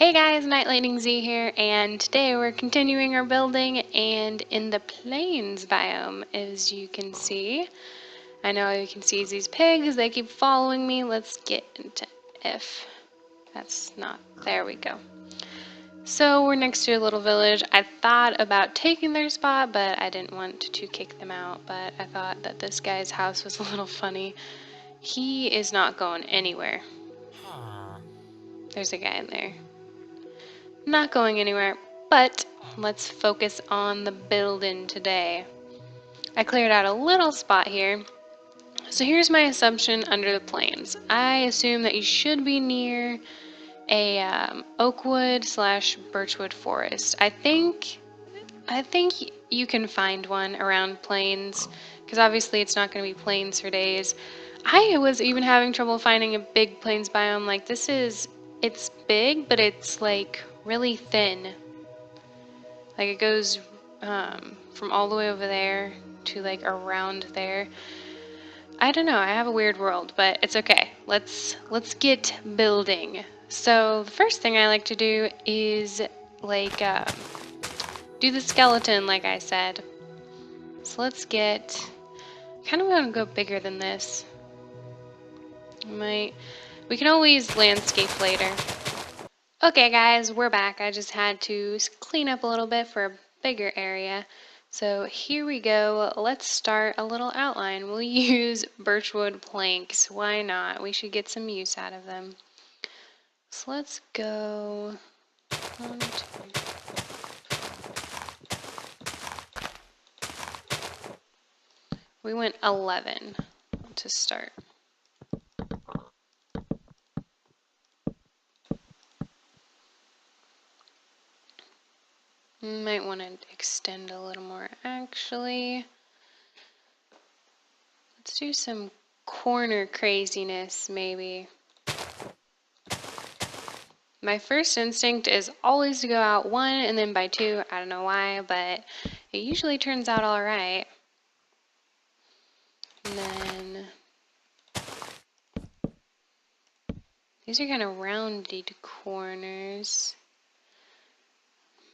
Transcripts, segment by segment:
Hey guys, NightLightningz here, and today we're continuing our building and in the plains biome, as you can see. I know you can see these pigs, they keep following me. Let's get into if that's not, there we go. So we're next to a little village. I thought about taking their spot, but I didn't want to kick them out, but I thought that this guy's house was a little funny. He is not going anywhere. There's a guy in there. Not going anywhere, but let's focus on the building today. I cleared out a little spot here. So here's my assumption under the plains. I assume that you should be near a oakwood / birchwood forest. I think you can find one around plains, because obviously it's not going to be plains for days. I was even having trouble finding a big plains biome. Like it's big, but it's like really thin. Like it goes from all the way over there to like around there. I don't know, I have a weird world, but it's okay. Let's get building. So the first thing I like to do is like do the skeleton like I said. So let's get, kind of want to go bigger than this. We can always landscape later. Okay guys, we're back. I just had to clean up a little bit for a bigger area. So here we go. Let's start a little outline. We'll use birchwood planks. Why not? We should get some use out of them. So let's go 1, 2. We went 11 to start. Might want to extend a little more actually. Let's do some corner craziness maybe. My first instinct is always to go out 1 and then by 2. I don't know why, but it usually turns out alright. And then these are kind of rounded corners.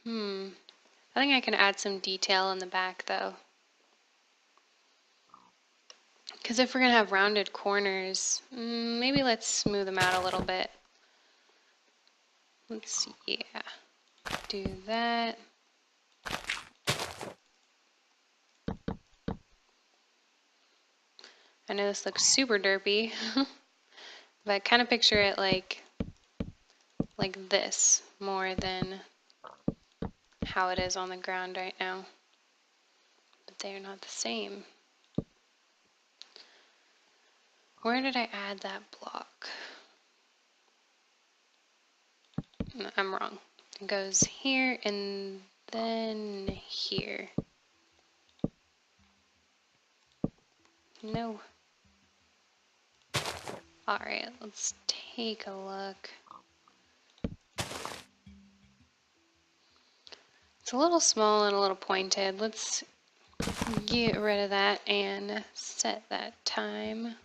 I think I can add some detail in the back though. Because if we're going to have rounded corners, maybe let's smooth them out a little bit. Let's see, yeah, do that. I know this looks super derpy, but kind of picture it like this more than how it is on the ground right now. But they are not the same. Where did I add that block? No, I'm wrong. It goes here and then here. No. Alright, let's take a look. It's a little small and a little pointed. Let's get rid of that and set that time.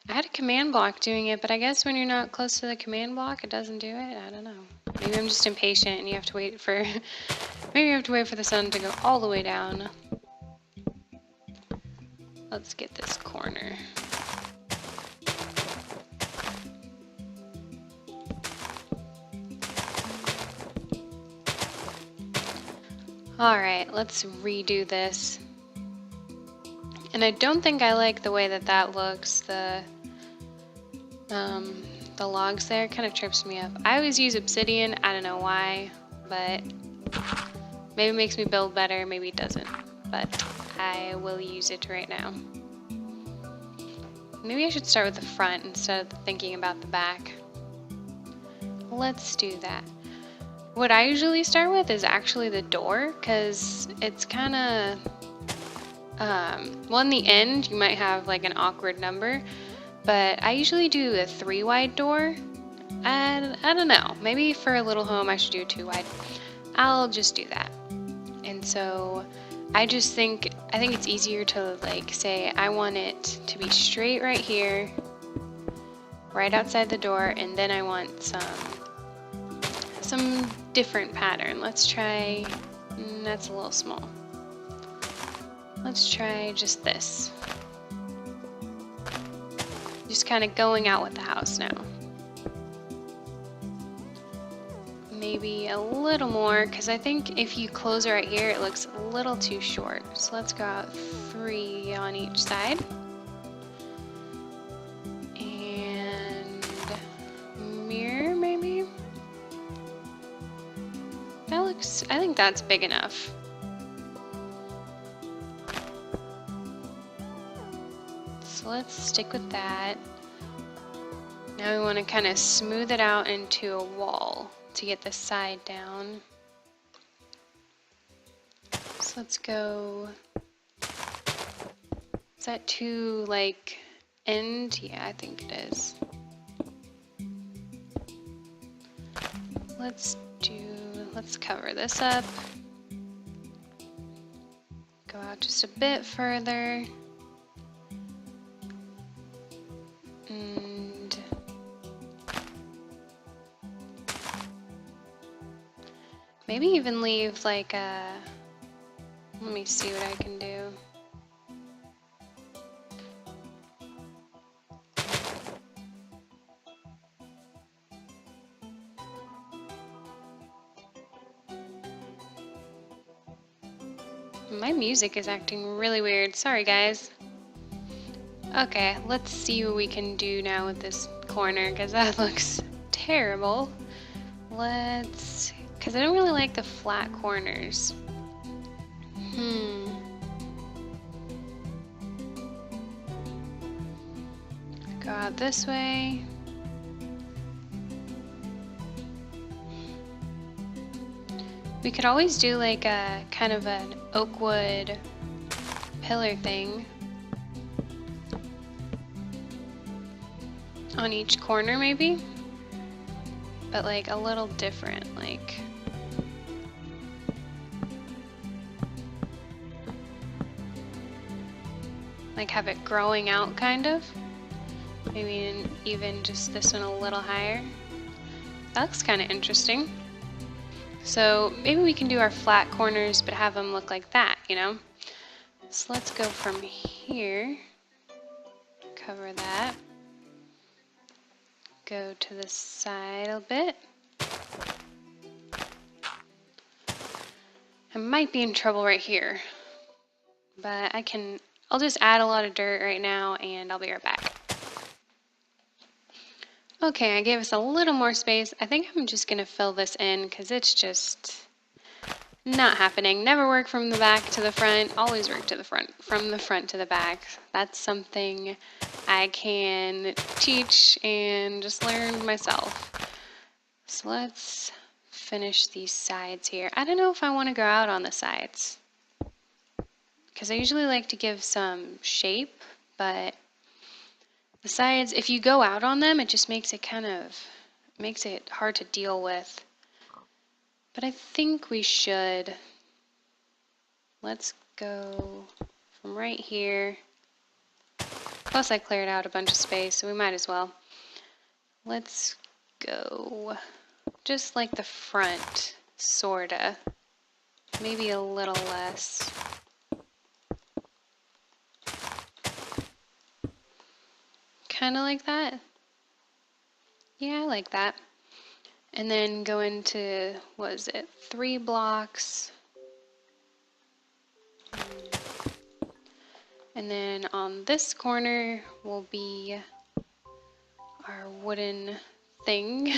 I had a command block doing it, but I guess when you're not close to the command block, it doesn't do it. I don't know. Maybe I'm just impatient and you have to wait for maybe you have to wait for the sun to go all the way down. Let's get this corner. Alright, let's redo this. And I don't think I like the way that looks. The logs there kind of trips me up. I always use obsidian, I don't know why, but maybe it makes me build better, maybe it doesn't. But I will use it right now. Maybe I should start with the front instead of thinking about the back. Let's do that. What I usually start with is actually the door, because it's kind of, well, in the end, you might have like an awkward number, but I usually do a 3 wide door. And I don't know, maybe for a little home I should do 2 wide. I'll just do that. And so I think it's easier to like say I want it to be straight right here, right outside the door, and then I want some different pattern. Let's try, that's a little small. Let's try just this. Just kind of going out with the house now. Maybe a little more, because I think if you close it right here, it looks a little too short. So let's go out 3 on each side. And mirror, maybe? That looks, I think that's big enough. So let's stick with that. Now we want to kind of smooth it out into a wall to get the side down. So let's go, is that too like end? Yeah, I think it is. Let's cover this up. Go out just a bit further. And maybe even leave like a, let me see what I can do. My music is acting really weird. Sorry, guys. Okay, let's see what we can do now with this corner, because that looks terrible. Because I don't really like the flat corners. Go out this way. We could always do like a kind of an oak wood pillar thing on each corner maybe, but like a little different, like have it growing out kind of. Maybe even just this one a little higher. That looks kind of interesting. So maybe we can do our flat corners but have them look like that, you know? So let's go from here, cover that, go to the side a bit. I might be in trouble right here, but I'll just add a lot of dirt right now and I'll be right back. Okay, I gave us a little more space. I think I'm just gonna fill this in because it's just not happening. Never work from the back to the front, always work to the front, from the front to the back. That's something I can teach and just learn myself. So let's finish these sides here. I don't know if I want to go out on the sides, because I usually like to give some shape, but the sides, if you go out on them, it just makes it hard to deal with. But I think we should. Let's go from right here. Plus I cleared out a bunch of space, so we might as well. Let's go just like the front, sorta. Maybe a little less. Kind of like that. Yeah, I like that. And then go into, what is it, 3 blocks. And then on this corner will be our wooden thing.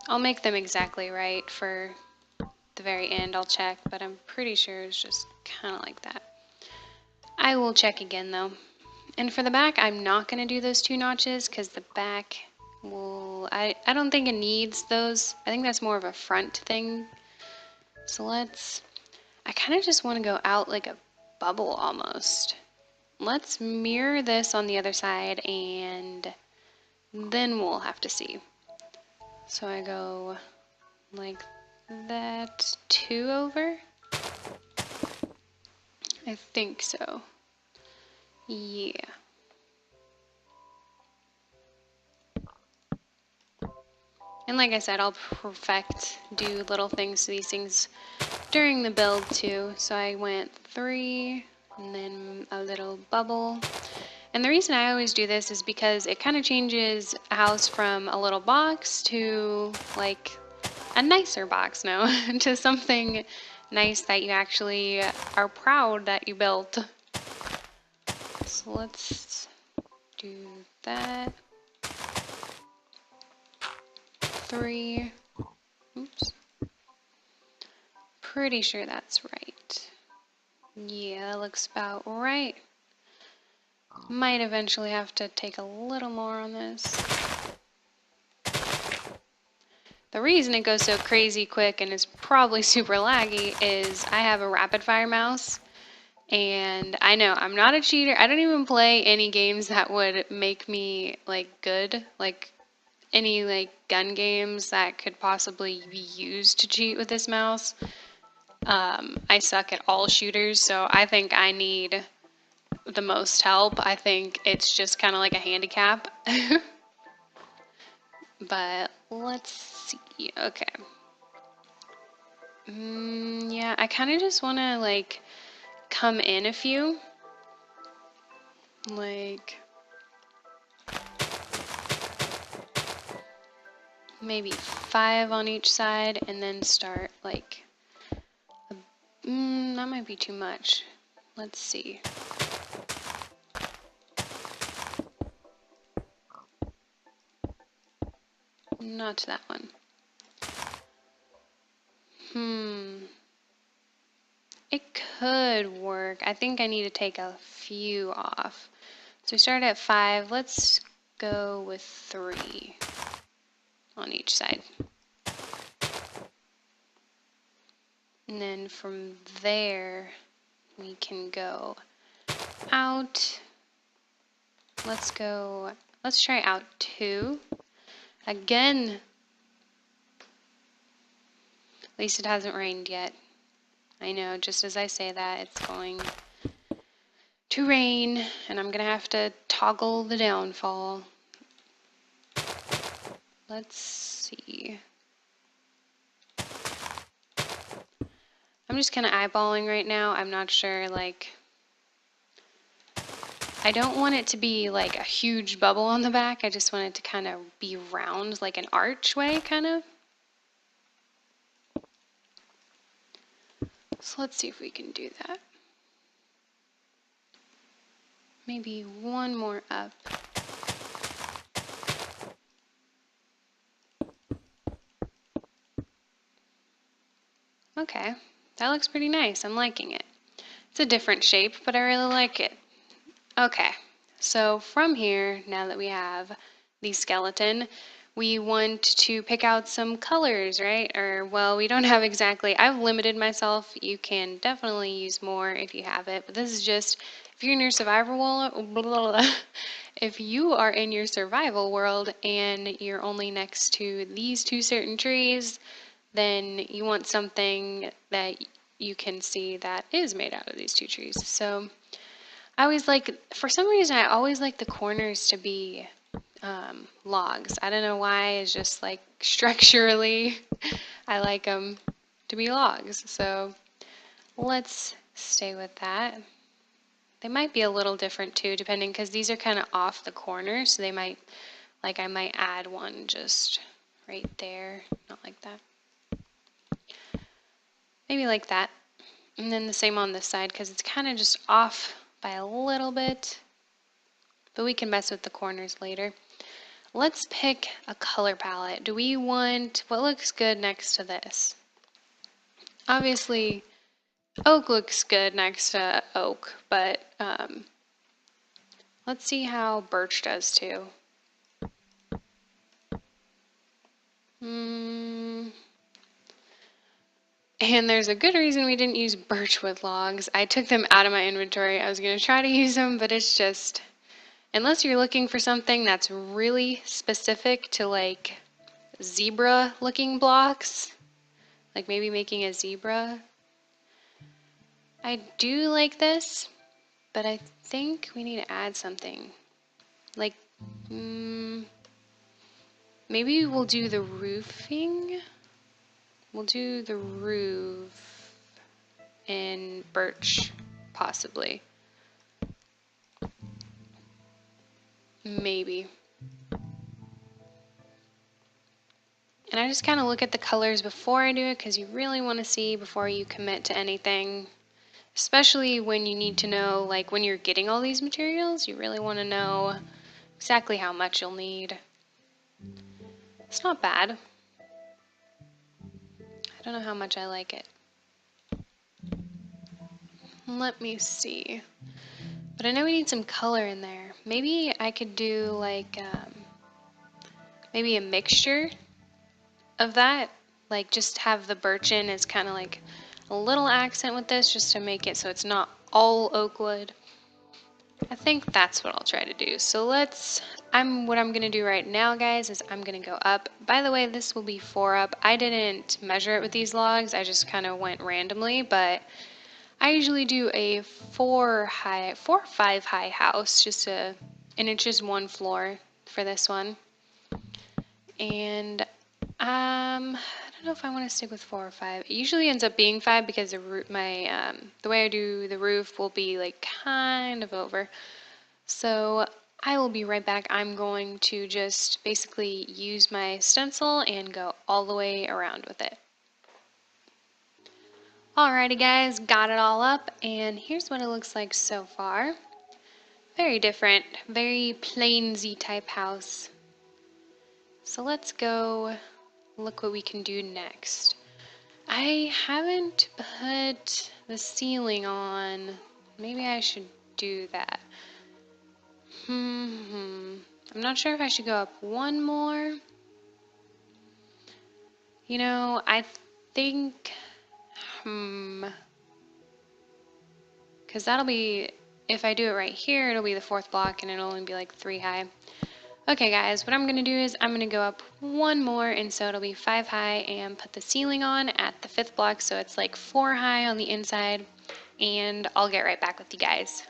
I'll make them exactly right for the very end. I'll check, but I'm pretty sure it's just kind of like that. I will check again though. And for the back, I'm not going to do those 2 notches because the back will, I don't think it needs those. I think that's more of a front thing. So I kind of just want to go out like a bubble almost. Let's mirror this on the other side and then we'll have to see. So I go like that, 2 over. I think so. Yeah. And like I said, I'll do little things to these things during the build too. So I went 3 and then a little bubble. And the reason I always do this is because it kind of changes a house from a little box to like a nicer box now, to something nice that you actually are proud that you built. So let's do that. 3. Oops. Pretty sure that's right. Yeah, that looks about right. Might eventually have to take a little more on this. The reason it goes so crazy quick and is probably super laggy is I have a rapid fire mouse, and I know I'm not a cheater. I don't even play any games that would make me like good, like any like gun games that could possibly be used to cheat with this mouse. I suck at all shooters, so I think I need the most help. I think it's just kind of like a handicap. But let's see. Okay. Yeah, I kind of just want to like come in a few. Like maybe 5 on each side and then start like, that might be too much. Let's see. Not that one. It could work. I think I need to take a few off. So we start at 5. Let's go with 3 on each side. And then from there, we can go out. Let's try out 2. Again, at least it hasn't rained yet. I know, just as I say that, it's going to rain, and I'm gonna have to toggle the downfall. Let's see. I'm just kind of eyeballing right now. I'm not sure, like, I don't want it to be like a huge bubble on the back. I just want it to kind of be round, like an archway, kind of. So let's see if we can do that. Maybe one more up. Okay, that looks pretty nice. I'm liking it. It's a different shape, but I really like it. Okay, so from here, now that we have the skeleton, we want to pick out some colors, right? Or, well, we don't have exactly, I've limited myself. You can definitely use more if you have it, but this is just, if you're in your survival world, if you are in your survival world and you're only next to these 2 certain trees, then you want something that you can see that is made out of these 2 trees. So I always like, for some reason, I always like the corners to be logs. I don't know why, it's just like structurally, I like them to be logs. So let's stay with that. They might be a little different too, depending, because these are kind of off the corner, so they might, like I might add one just right there, not like that. Maybe like that. And then the same on this side, because it's kind of just off by a little bit, but we can mess with the corners later. Let's pick a color palette. Do we want, what looks good next to this? Obviously, oak looks good next to oak, but let's see how birch does too. And there's a good reason we didn't use birchwood logs. I took them out of my inventory. I was going to try to use them, but it's just, unless you're looking for something that's really specific to like zebra looking blocks, like maybe making a zebra. I do like this. But I think we need to add something. Like, maybe we'll do the roofing. We'll do the roof in birch, possibly. Maybe. And I just kind of look at the colors before I do it because you really want to see before you commit to anything. Especially when you need to know, like when you're getting all these materials, you really want to know exactly how much you'll need. It's not bad. I don't know how much I like it. Let me see. But I know we need some color in there. Maybe I could do like maybe a mixture of that. Like just have the birch in as kind of like a little accent with this just to make it so it's not all oak wood. I think that's what I'll try to do. So what I'm gonna do right now, guys, is I'm gonna go up. By the way, this will be 4 up. I didn't measure it with these logs. I just kind of went randomly, but I usually do a 4 or 5 high house, and it's just 1 floor for this one. And I don't know if I want to stick with 4 or 5. It usually ends up being 5 because the way I do the roof will be like kind of over. So I will be right back. I'm going to just basically use my stencil and go all the way around with it. Alrighty guys, got it all up, and here's what it looks like so far. Very different, very plainsy type house. So let's go look what we can do next. I haven't put the ceiling on. Maybe I should do that. I'm not sure if I should go up 1 more. You know, I think, because that'll be, if I do it right here, it'll be the 4th block and it'll only be like 3 high. Okay guys, what I'm going to do is I'm going to go up 1 more, and so it'll be 5 high, and put the ceiling on at the 5th block so it's like 4 high on the inside, and I'll get right back with you guys.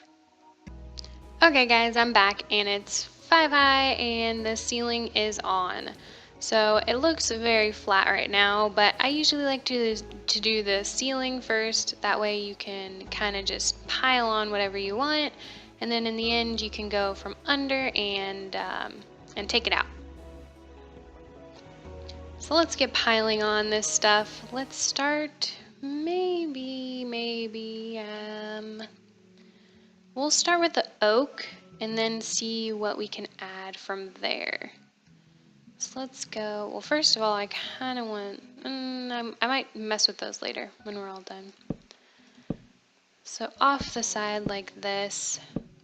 Okay guys, I'm back and it's 5 high and the ceiling is on. So it looks very flat right now, but I usually like to do the ceiling first. That way you can kind of just pile on whatever you want, and then in the end you can go from under and take it out. So let's get piling on this stuff. Let's start we'll start with the oak and then see what we can add from there. So let's go. Well, first of all, I kind of want, I might mess with those later when we're all done. So off the side like this,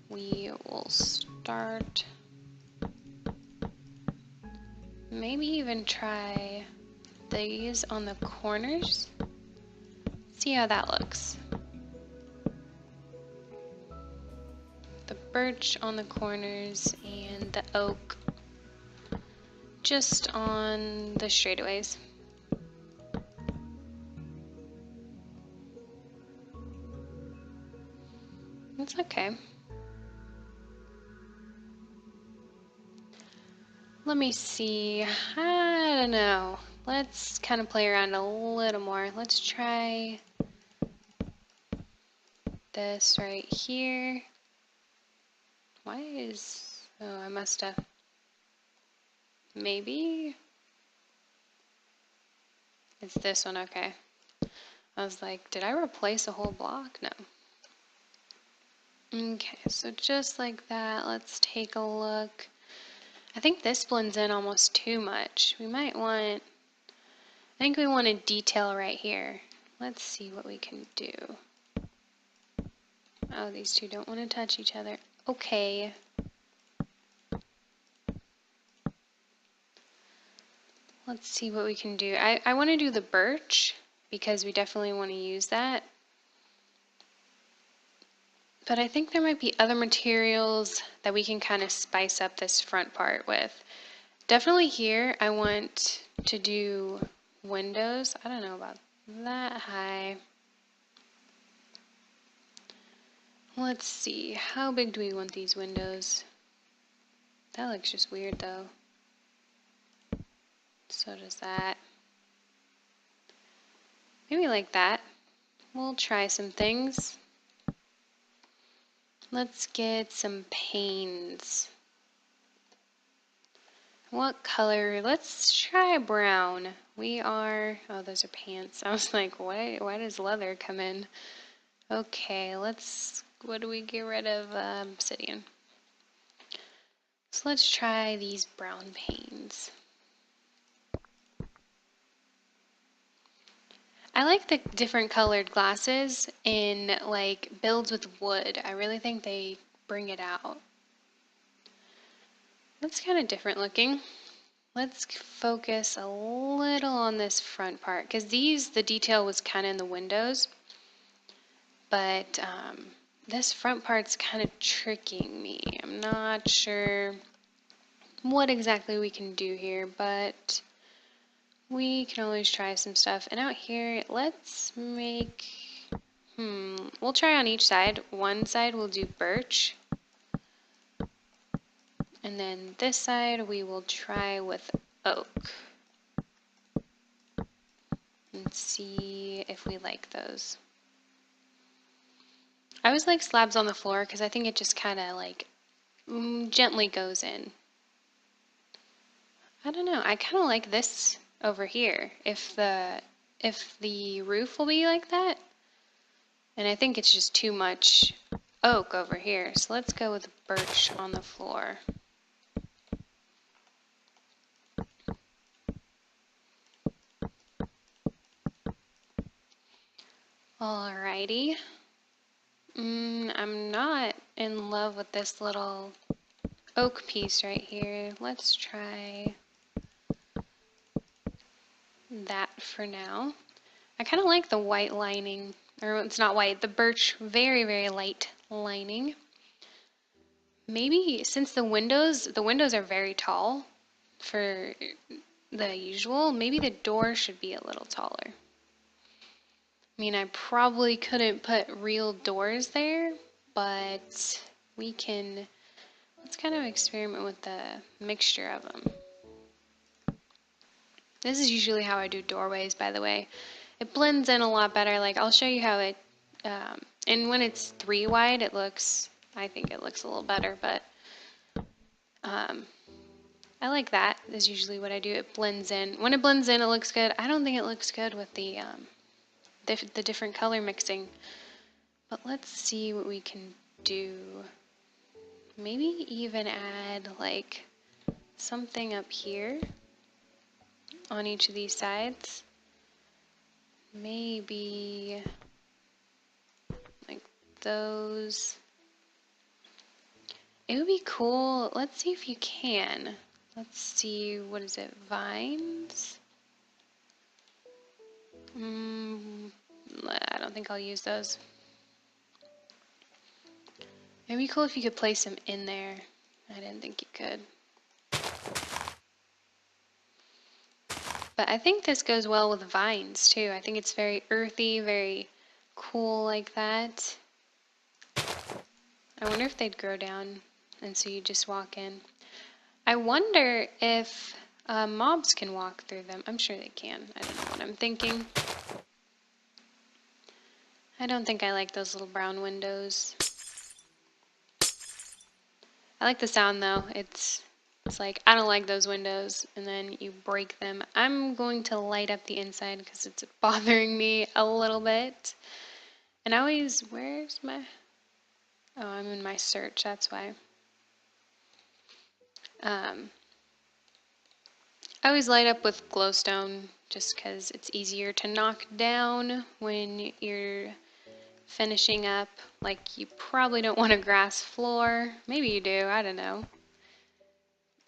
we will start, maybe even try these on the corners. See how that looks. The birch on the corners and the oak just on the straightaways. It's okay. Let me see. I don't know. Let's kind of play around a little more. Let's try this right here. Why is... Oh, I must have... Maybe? It's this one, okay. I was like, did I replace a whole block? No. Okay, so just like that, let's take a look. I think this blends in almost too much. We might want... I think we want a detail right here. Let's see what we can do. Oh, these two don't want to touch each other. Okay. Let's see what we can do. I want to do the birch because we definitely want to use that. But I think there might be other materials that we can kind of spice up this front part with. Definitely here I want to do windows. I don't know about that high. Let's see, how big do we want these windows? That looks just weird though. So does that. Maybe like that. We'll try some things. Let's get some panes. What color? Let's try brown. Oh, those are pants. I was like, why does leather come in? Okay, what do we get rid of? Obsidian. So let's try these brown panes. I like the different colored glasses in like builds with wood. I really think they bring it out. That's kind of different looking. Let's focus a little on this front part because the detail was kind of in the windows, but this front part's kind of tricking me. I'm not sure what exactly we can do here, but we can always try some stuff. And out here, let's make, we'll try on each side. One side we'll do birch. And then this side we will try with oak. And see if we like those. I always like slabs on the floor because I think it just kind of like gently goes in. I don't know. I kind of like this over here. If the roof will be like that. And I think it's just too much oak over here. So let's go with birch on the floor. Alrighty. I'm not in love with this little oak piece right here. Let's try that for now. I kind of like the white lining, or it's not white, the birch, very, very light lining. Maybe since the windows are very tall for the usual, maybe the door should be a little taller. I mean, I probably couldn't put real doors there, but let's kind of experiment with the mixture of them. This is usually how I do doorways, by the way. It blends in a lot better. Like, I'll show you how it, and when it's 3 wide, I think it looks a little better, but I like that is usually what I do. It blends in. When it blends in, it looks good. I don't think it looks good with the different color mixing. But let's see what we can do. Maybe even add like something up here on each of these sides. Maybe like those. It would be cool. Let's see if you can. Let's see, what is it? Vines? I don't think I'll use those. It'd be cool if you could place them in there. I didn't think you could. But I think this goes well with vines too. I think it's very earthy, very cool like that. I wonder if they'd grow down and so you just walk in. I wonder if mobs can walk through them. I'm sure they can. I don't know what I'm thinking. I don't think I like those little brown windows. I like the sound though. It's like, I don't like those windows, and then you break them. I'm going to light up the inside because it's bothering me a little bit. And I always, where's my, oh, I'm in my search, that's why. I always light up with glowstone just because it's easier to knock down when you're finishing up. Like, you probably don't want a grass floor. Maybe you do, I don't know.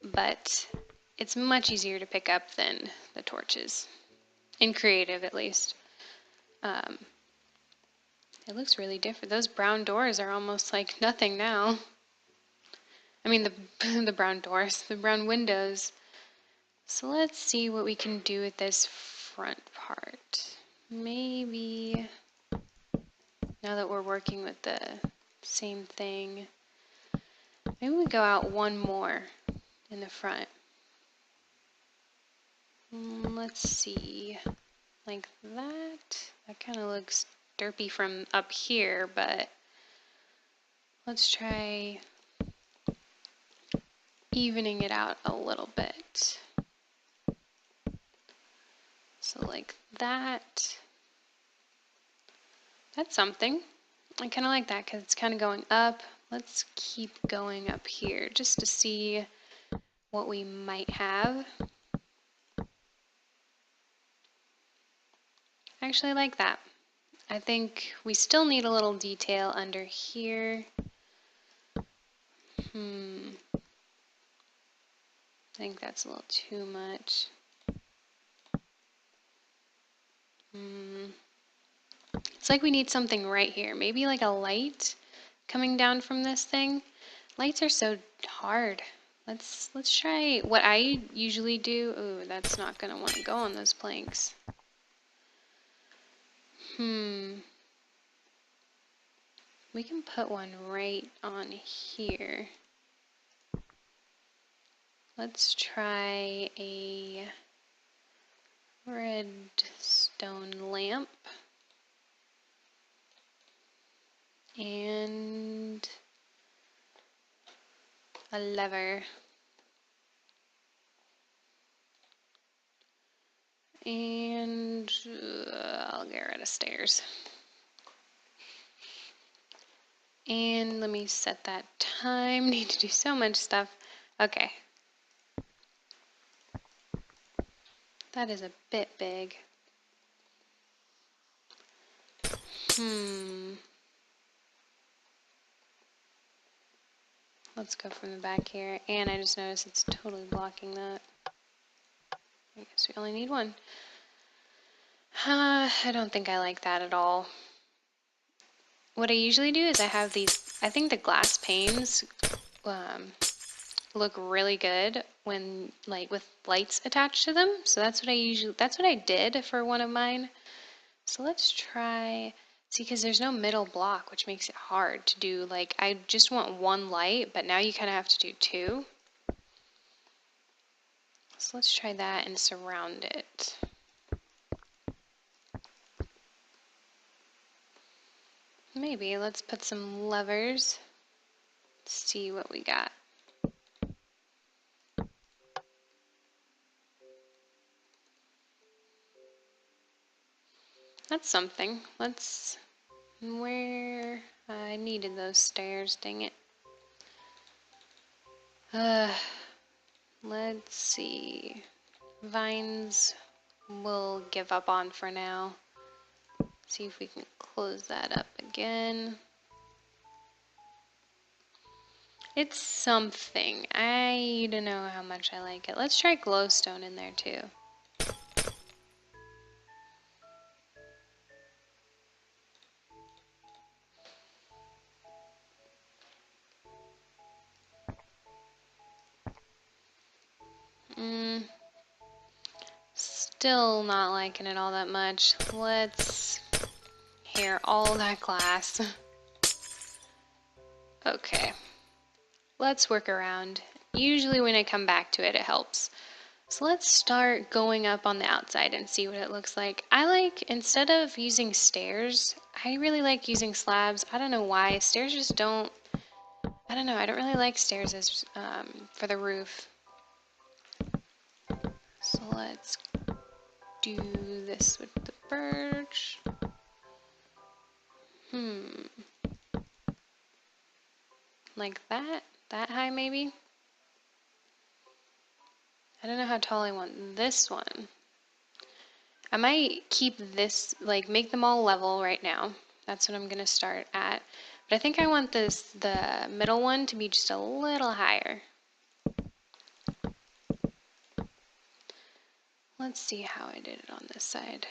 But it's much easier to pick up than the torches. In creative, at least. It looks really different. Those brown doors are almost like nothing now. I mean, the brown doors, the brown windows. So let's see what we can do with this front part. Maybe, now that we're working with the Same thing. Maybe we go out one more in the front. Let's see. Like that. That kind of looks derpy from up here, but let's try evening it out a little bit. So like that. That's something. I kind of like that because it's kind of going up. Let's keep going up here just to see what we might have. I actually like that. I think we still need a little detail under here. I think that's a little too much. It's like we need something right here. Maybe like a light coming down from this thing. Lights are so hard. Let's try what I usually do. Ooh, that's not gonna want to go on those planks. We can put one right on here. Let's try a redstone lamp and a lever. And I'll get rid of stairs. And let me set that time. Need to do so much stuff. Okay. That is a bit big. Let's go from the back here. And I just noticed it's totally blocking that. I guess we only need one. I don't think I like that at all. What I usually do is I have these, I think the glass panes look really good when like with lights attached to them. So that's what I did for one of mine. So let's try, see, because there's no middle block, which makes it hard to do. Like I just want one light, but now you kind of have to do two. So let's try that and surround it. Maybe let's put some levers. Let's see what we got. That's something. Where I needed those stairs, dang it. Let's see. Vines we'll give up on for now. See if we can close that up again. It's something. I don't know how much I like it. Let's try glowstone in there too. Still not liking it all that much. Let's hear all that glass. Okay. Let's work around. Usually when I come back to it, it helps. So let's start going up on the outside and see what it looks like. I like, instead of using stairs, I really like using slabs. I don't know why. Stairs just don't, I don't know. I don't really like stairs as for the roof. So let's do this with the birch. Like that? That high maybe? I don't know how tall I want this one. I might keep this, like make them all level right now. That's what I'm gonna start at. But I think I want the middle one to be just a little higher. Let's see how I did it on this side.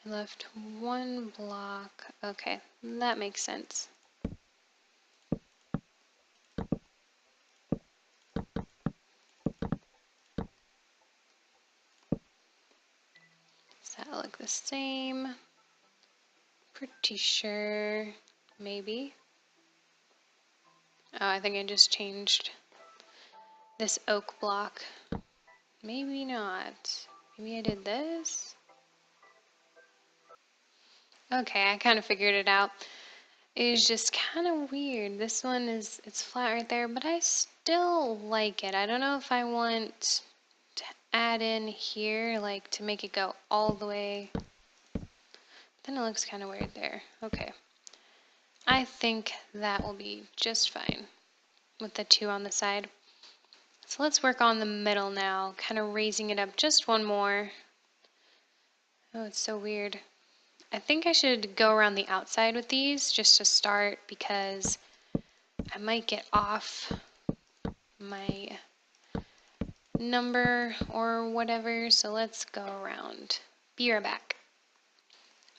I left one block. Okay, that makes sense. Does that look the same? Pretty sure, maybe. Oh, I think I just changed this oak block. Maybe not. Maybe I did this? Okay, I kind of figured it out. It was just kind of weird. This one it's flat right there, but I still like it. I don't know if I want to add in here, like to make it go all the way. Then it looks kind of weird there. Okay. I think that will be just fine with the 2 on the side. So let's work on the middle now, kind of raising it up just one more. Oh, it's so weird. I think I should go around the outside with these just to start because I might get off my number or whatever. So let's go around. Be right back.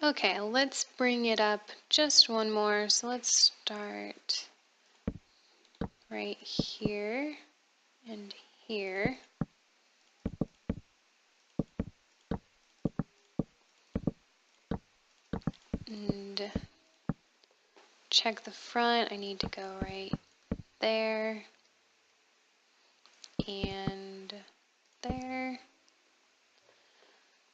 Okay, let's bring it up just one more. So let's start right here and here. And check the front. I need to go right there and there.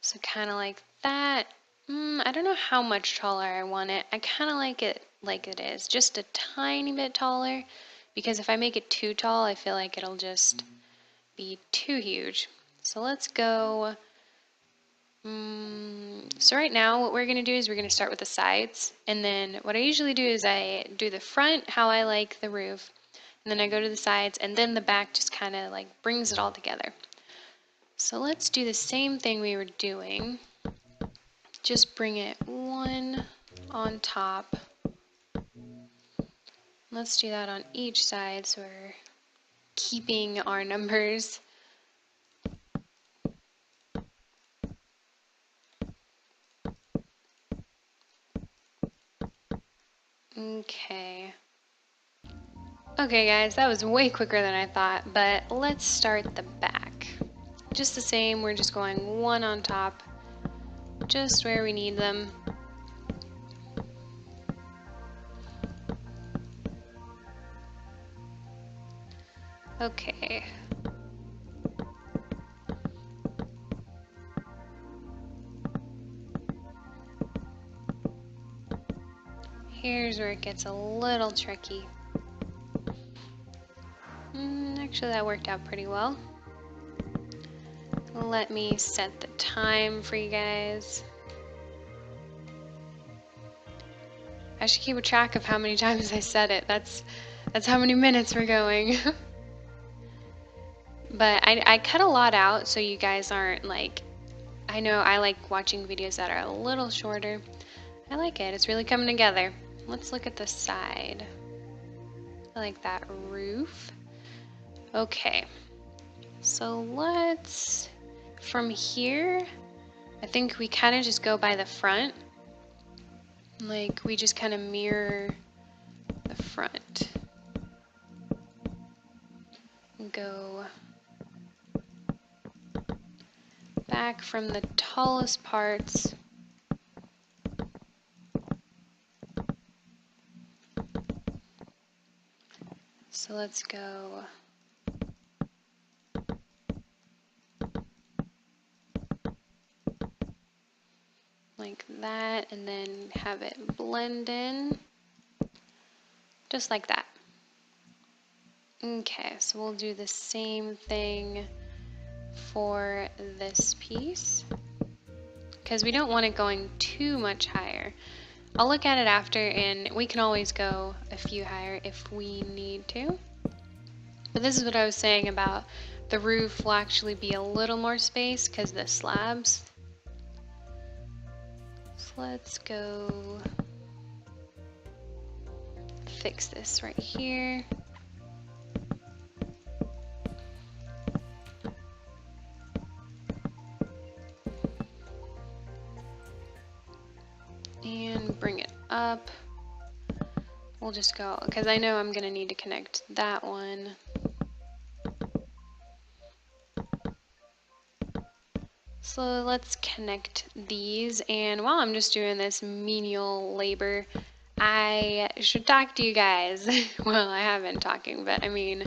So kind of like that. I don't know how much taller I want it. I kind of like it is, just a tiny bit taller, because if I make it too tall, I feel like it'll just be too huge. So let's go. So right now what we're going to do is we're going to start with the sides, and then what I usually do is I do the front how I like the roof, and then I go to the sides, and then the back just kind of like brings it all together. So let's do the same thing we were doing. Just bring it one on top. Let's do that on each side so we're keeping our numbers. Okay. Okay guys, that was way quicker than I thought, but let's start the back. Just the same, we're just going one on top, just where we need them. Okay. Here's where it gets a little tricky. Actually, that worked out pretty well. Let me set the time for you guys. I should keep a track of how many times I said it. That's how many minutes we're going. But I cut a lot out so you guys aren't like, I know I like watching videos that are a little shorter. I like it. It's really coming together. Let's look at the side. I like that roof. Okay. So let's, from here, I think we kind of just go by the front. Like we just kind of mirror the front. Go back from the tallest parts. So let's go like that, and then have it blend in just like that. Okay, so we'll do the same thing for this piece because we don't want it going too much higher. I'll look at it after, and we can always go a few higher if we need to. But this is what I was saying about the roof will actually be a little more space because the slabs. So let's go fix this right here. And bring it up. We'll just go, because I know I'm going to need to connect that one. So let's connect these, and while I'm just doing this menial labor, I should talk to you guys. Well, I have been talking, but I mean,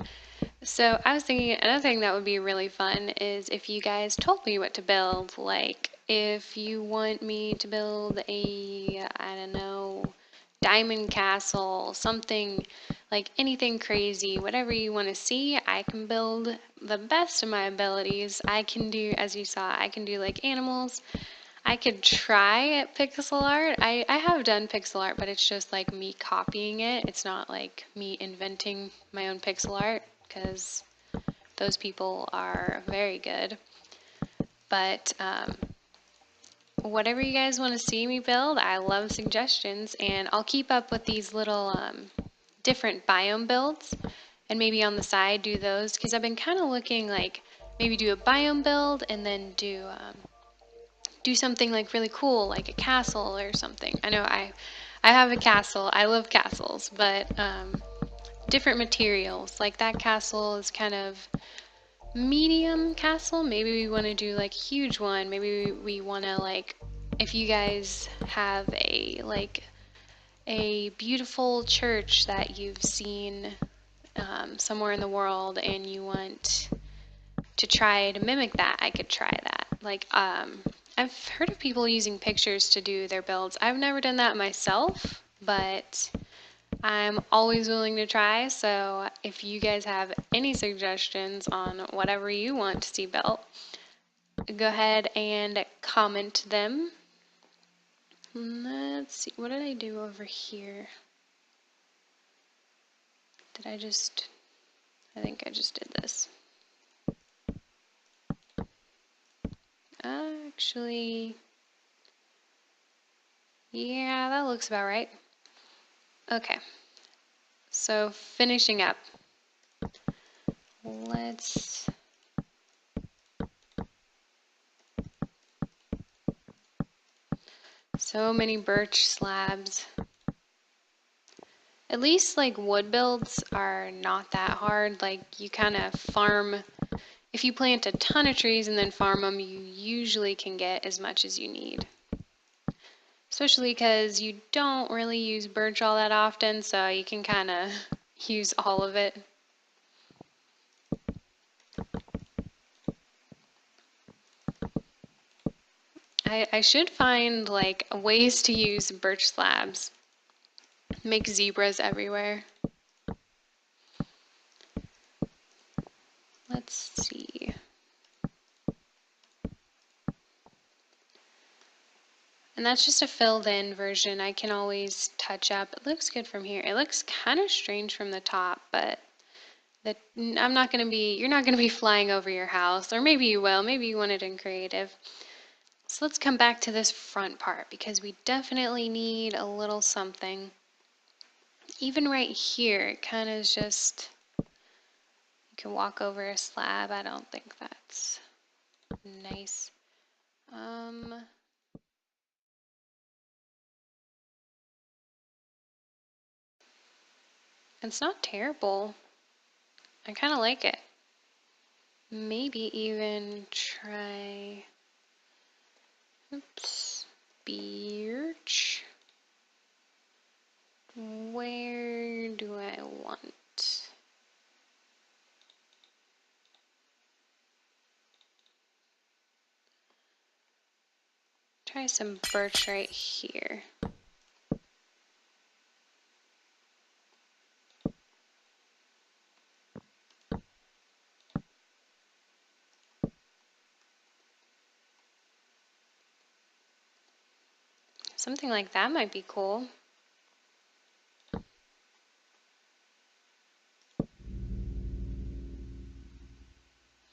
so I was thinking another thing that would be really fun is if you guys told me what to build. Like, if you want me to build a, I don't know, diamond castle, something like anything crazy, whatever you want to see, I can build the best of my abilities. I can do, as you saw, I can do like animals. I could try at pixel art. I have done pixel art, but it's just like me copying it. It's not like me inventing my own pixel art because those people are very good. But whatever you guys want to see me build, I love suggestions, and I'll keep up with these little different biome builds, and maybe on the side do those because I've been kind of looking like maybe do a biome build and then do something like really cool, like a castle or something. I know I have a castle. I love castles, but different materials. Like that castle is kind of medium castle. Maybe we want to do like a huge one. Maybe we want to like if you guys have a beautiful church that you've seen somewhere in the world and you want to try to mimic that, I could try that. Like, I've heard of people using pictures to do their builds. I've never done that myself, but I'm always willing to try. So if you guys have any suggestions on whatever you want to see built, go ahead and comment them. Let's see, what did I do over here? I think I just did this. Actually, yeah, that looks about right. Okay, so finishing up. Let's so many birch slabs. At least like wood builds are not that hard. Like you kind of farm, if you plant a ton of trees and then farm them, you usually can get as much as you need. Especially because you don't really use birch all that often, so you can kind of use all of it. I should find like ways to use birch slabs. Make zebras everywhere. Let's see. And that's just a filled in version. I can always touch up. It looks good from here. It looks kind of strange from the top, but I'm not going to be, you're not going to be flying over your house, or maybe you will. Maybe you want it in creative. So let's come back to this front part because we definitely need a little something. Even right here, it kind of is just, you can walk over a slab. I don't think that's nice. It's not terrible. I kind of like it. Maybe even try, oops, birch. Where do I want? Try some birch right here. Something like that might be cool.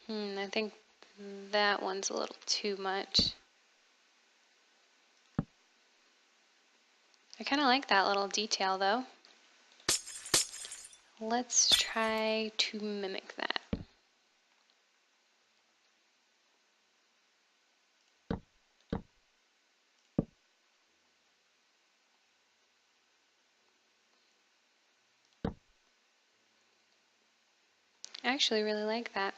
I think that one's a little too much. I kind of like that little detail though. Let's try to mimic that. I actually really like that.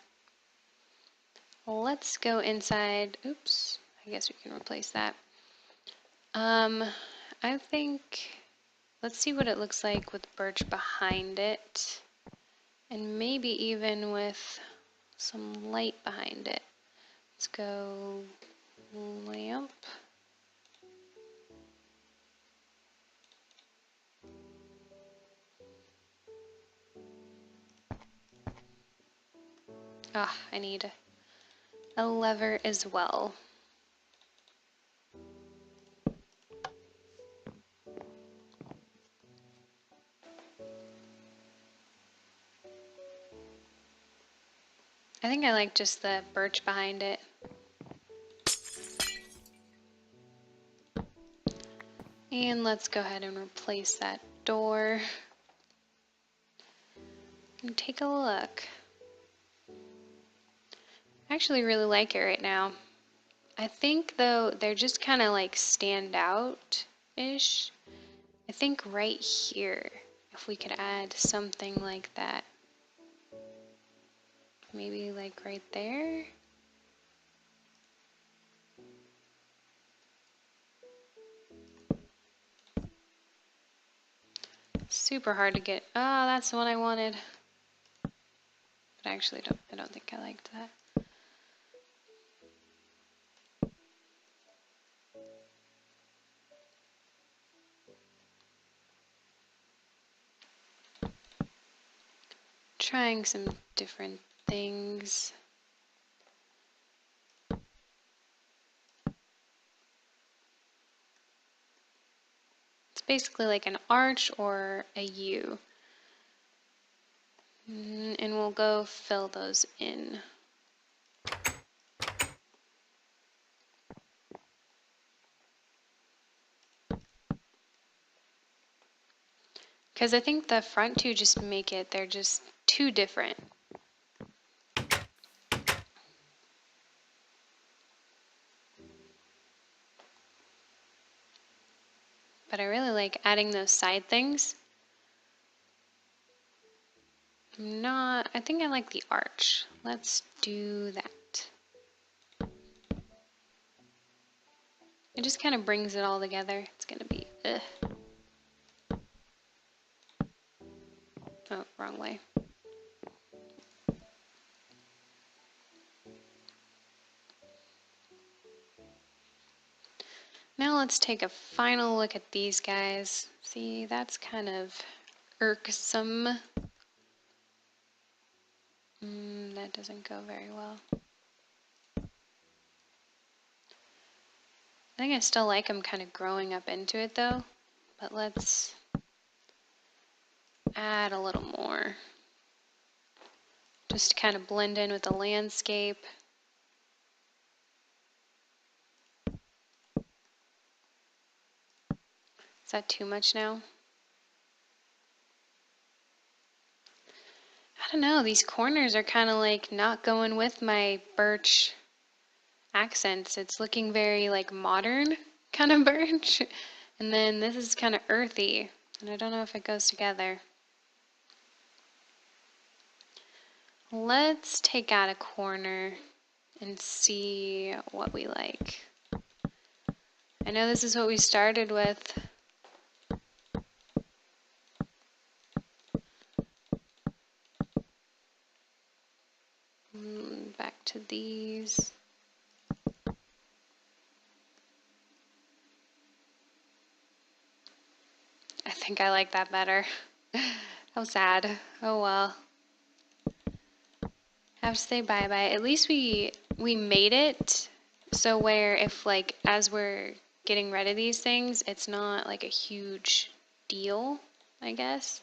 Let's go inside. Oops, I guess we can replace that. I think Let's see what it looks like with birch behind it. And maybe even with some light behind it. Let's go lamp. Ah, I need a lever as well. I think I like just the birch behind it. And let's go ahead and replace that door. And take a look. I actually really like it right now. I think though they're just kind of like stand out-ish. I think right here, if we could add something like that. Maybe like right there. Super hard to get. Oh, that's the one I wanted. But actually I don't think I liked that. Trying some different things. It's basically like an arch or a U. And we'll go fill those in. Because I think the front two just make it, they're just too different. But I really like adding those side things. I think I like the arch. Let's do that. It just kind of brings it all together. It's gonna be, oh, wrong way. Now let's take a final look at these guys. See, that's kind of irksome. That doesn't go very well. I think I still like them kind of growing up into it though, but let's add a little more. Just to kind of blend in with the landscape. Is that too much now? I don't know, these corners are kind of like not going with my birch accents. It's looking very like modern kind of birch. And then this is kind of earthy. And I don't know if it goes together. Let's take out a corner and see what we like. I know this is what we started with. Back to these. I think I like that better. How sad. Oh well. Have to say bye-bye. At least we made it so where if like as we're getting rid of these things, it's not like a huge deal, I guess.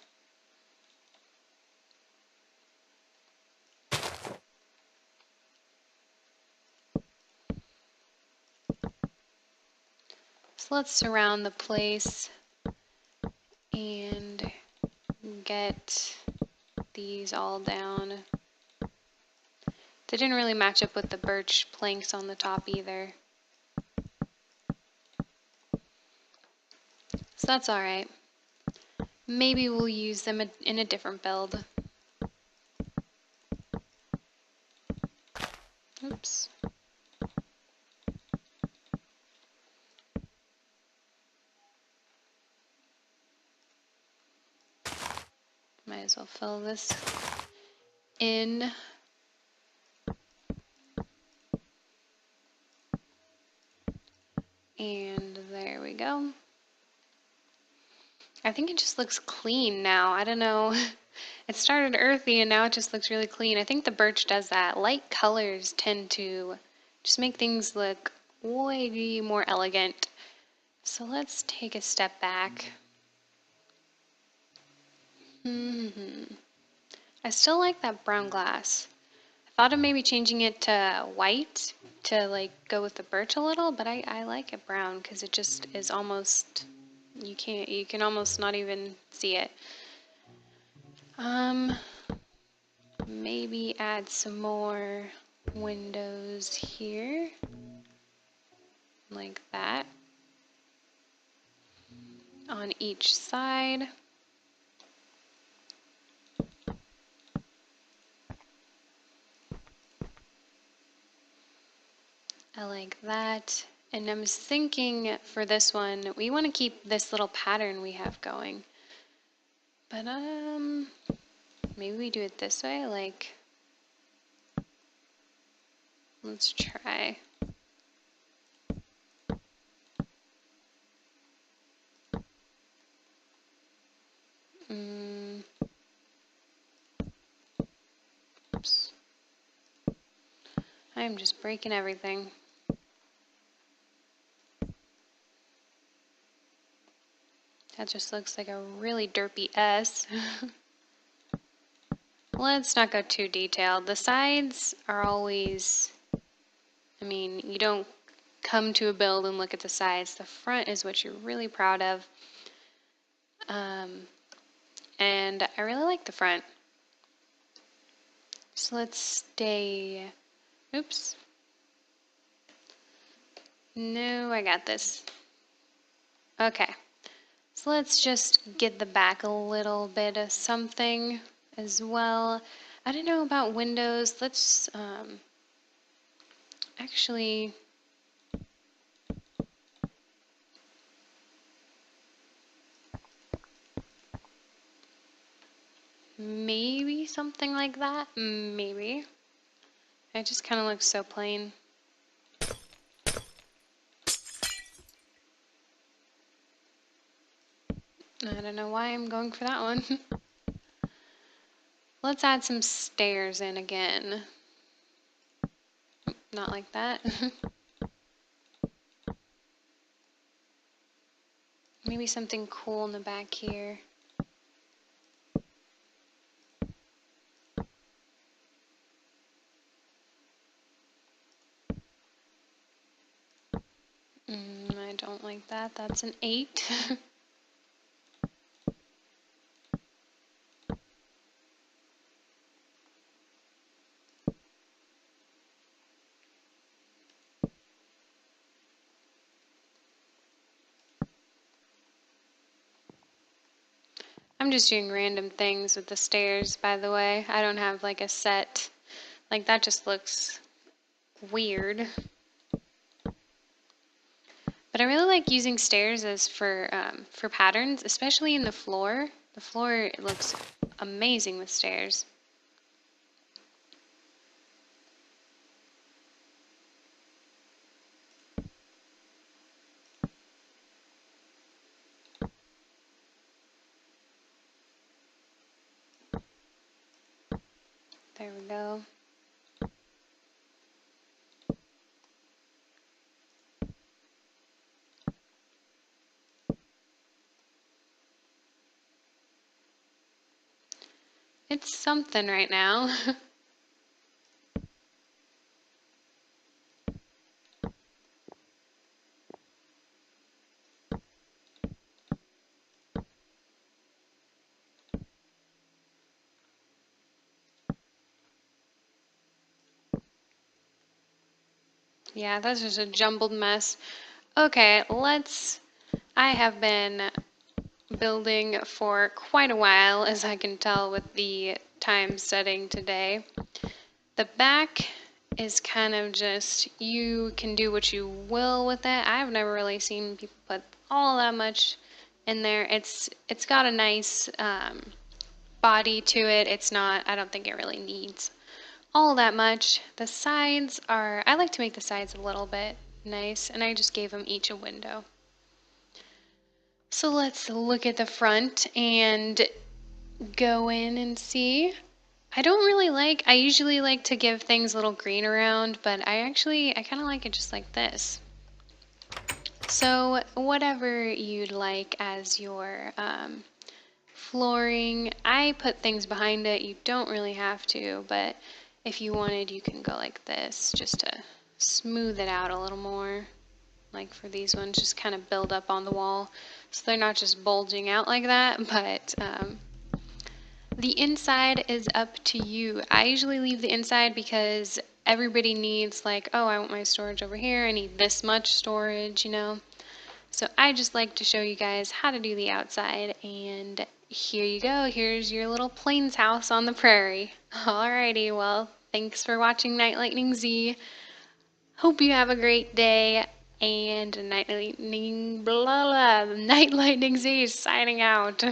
So let's surround the place and get these all down. They didn't really match up with the birch planks on the top either. So that's alright. Maybe we'll use them in a different build. Oops. as well fill this in. And there we go. I think it just looks clean now. I don't know. It started earthy and now it just looks really clean. I think the birch does that. Light colors tend to just make things look way more elegant. So let's take a step back. I still like that brown glass. I thought of maybe changing it to white to like go with the birch a little, but I like it brown because it just is almost, you can almost not even see it. Maybe add some more windows here, like that, on each side. I like that. And I was thinking for this one, we want to keep this little pattern we have going. But maybe we do it this way, like, let's try. Oops. I'm just breaking everything. That just looks like a really derpy S. Let's not go too detailed. The sides are always, I mean, you don't come to a build and look at the sides. The front is what you're really proud of. And I really like the front. So let's stay, oops. No, I got this. Okay. So let's just get the back a little bit of something as well. I don't know about windows. Let's actually, maybe something like that. Maybe. It just kind of looks so plain. I don't know why I'm going for that one. Let's add some stairs in again. Not like that. Maybe something cool in the back here. I don't like that. That's an 8. I'm just doing random things with the stairs, by the way. I don't have like a set, like that just looks weird. But I really like using stairs as for patterns, especially in the floor. The floor looks amazing with stairs. There we go. It's something right now. Yeah, that's just a jumbled mess. Okay, I have been building for quite a while, as I can tell with the time setting today. The back is kind of just, you can do what you will with it. I've never really seen people put all that much in there. It's got a nice body to it. It's not, I don't think it really needs all that much. The sides are, I like to make the sides a little bit nice, and I just gave them each a window. So let's look at the front and go in and see. I don't really like, I usually like to give things a little green around, but I kind of like it just like this. So whatever you'd like as your flooring, I put things behind it. You don't really have to, but if you wanted, you can go like this just to smooth it out a little more. Like for these ones, just kind of build up on the wall so they're not just bulging out like that, but the inside is up to you. I usually leave the inside because everybody needs like, oh, I want my storage over here. I need this much storage, you know. So I just like to show you guys how to do the outside, and here you go. Here's your little plains house on the prairie. Alrighty, well, thanks for watching NightLightningz. Hope you have a great day, and NightLightningz signing out.